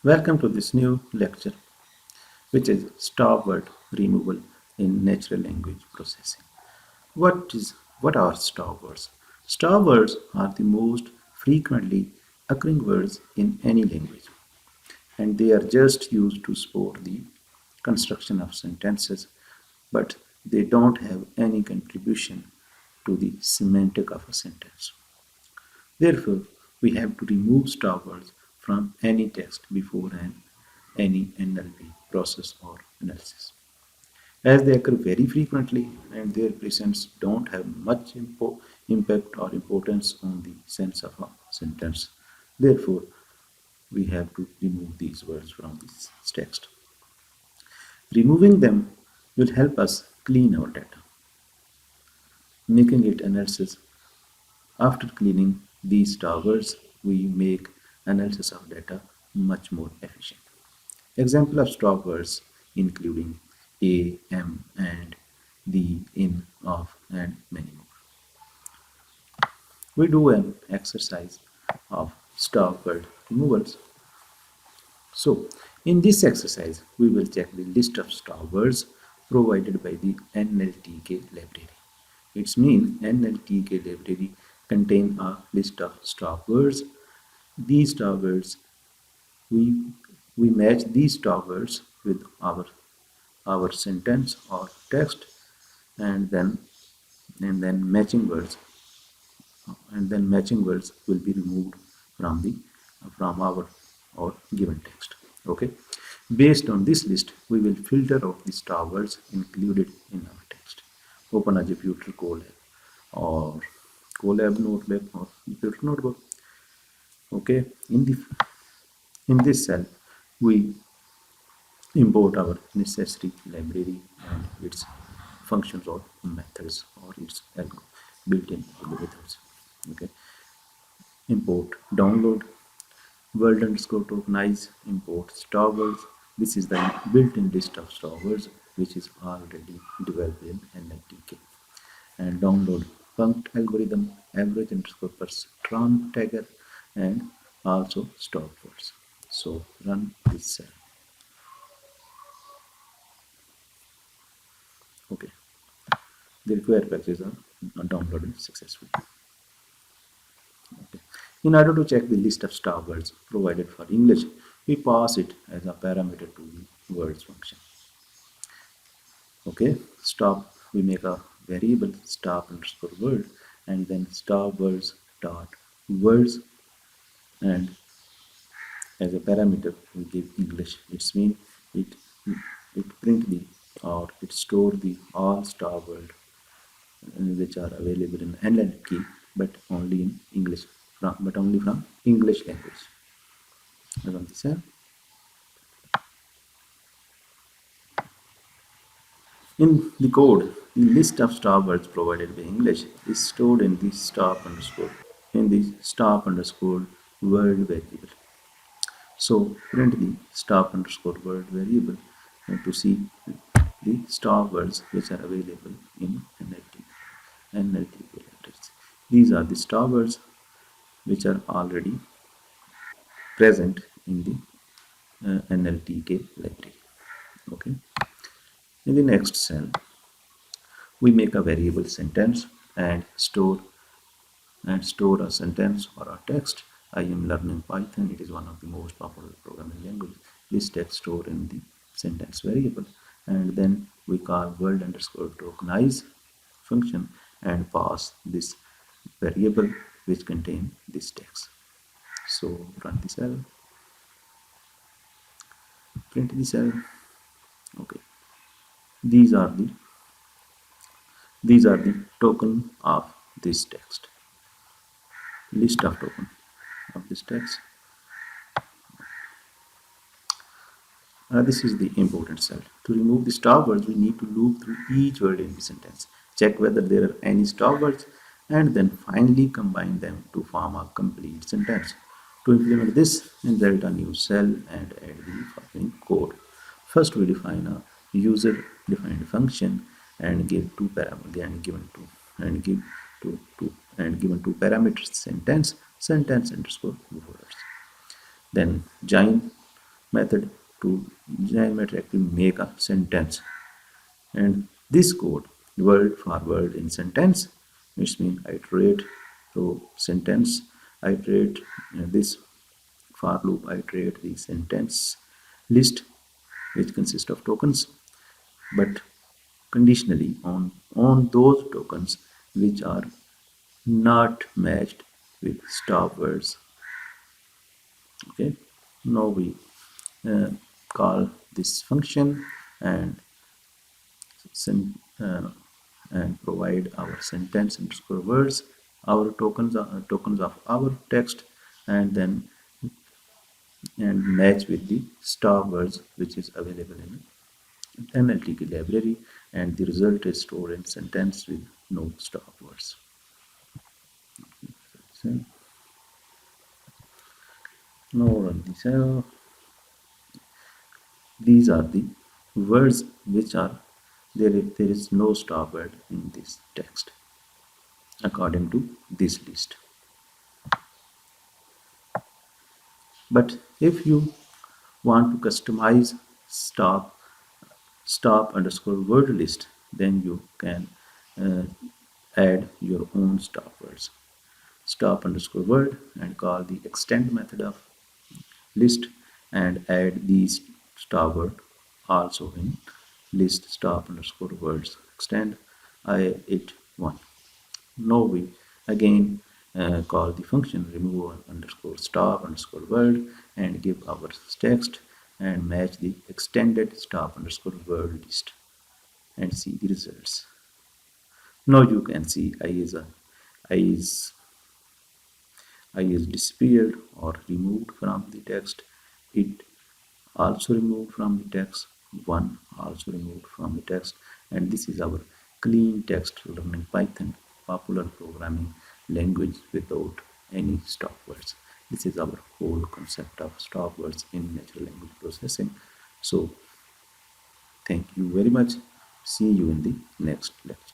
Welcome to this new lecture, which is stop word removal in natural language processing. What are stop words? Stop words are the most frequently occurring words in any language, and they are just used to support the construction of sentences, but they don't have any contribution to the semantic of a sentence. Therefore, we have to remove stop words from any text before any NLP process or analysis. As they occur very frequently and their presence don't have much impact or importance on the sense of a sentence. Therefore, we have to remove these words from this text. Removing them will help us clean our data, making it analysis. After cleaning these towers, we make analysis of data much more efficient. Example of stop words including a, am, and, the, in, of, and many more. We do an exercise of stop word removals. So, in this exercise, we will check the list of stop words provided by the NLTK library. Its mean NLTK library contain a list of stop words. These stop words, we, we match these stop words with our sentence or text, and then matching words will be removed from the from our given text. Okay, based on this list we will filter out the star words included in our text. Open a Jupyter Colab or Colab notebook or Jupyter notebook. Okay, in this cell we import our necessary library and its functions or methods or its built-in algorithms. Okay, import download world underscore tokenize import star words. This is the built-in list of star words which is already developed in NLTK. And download punct algorithm average underscore per tran tagger and also stop words. So run this cell. Okay, the required packages are downloaded successfully. Okay. In order to check the list of star words provided for English, we pass it as a parameter to the words function. Okay, stop, we make a variable stop underscore word and then stop words dot words, and as a parameter we give English. It's mean it print the or it store the all star word which are available in NLP but only in English but only from English language. Run this here. In the code, the list of stop words provided by English is stored in the stop underscore word variable. So print the stop underscore word variable to see the stop words which are available in NLTK letters. These are the stop words which are already present in the NLTK library. Okay. In the next cell, we make a variable sentence and store a sentence or a text. I am learning Python. It is one of the most popular programming languages. This text stored in the sentence variable, and then we call world underscore tokenize function and pass this variable which contain this text. So run the cell, print the cell. Okay, these are the token of this text, list of token of this text. This is the important cell. To remove the stop words, we need to loop through each word in the sentence, check whether there are any stop words, and then finally combine them to form a complete sentence. To implement this, insert a new cell and add the following code. First, we define a user-defined function and give two parameters and given two parameters: sentence underscore words. Then join method to geometrically make a sentence. And this code, word for word in sentence, which means iterate through sentence, iterate this for loop, iterate the sentence list, which consists of tokens, but conditionally on those tokens which are not matched with stop words. Okay, now we uh, call this function and send, and provide our sentence underscore words, our tokens of our text, and then and match with the star words which is available in NLTK library, and the result is stored in sentence with no stop words. So now run this. These are the words which are there is no stop word in this text according to this list. But if you want to customize stop stop underscore word list, then you can uh, add your own stop words. Stop underscore word and call the extend method of list and add these stop word also in list stop underscore words extend I it one. Now we again call the function remove underscore stop underscore word and give our text and match the extended stop underscore word list and see the results. Now you can see I is I is disappeared or removed from the text. It also removed from the text. One also removed from the text. And this is our clean text learning Python, popular programming language without any stop words. This is our whole concept of stop words in natural language processing. So thank you very much. See you in the next lecture.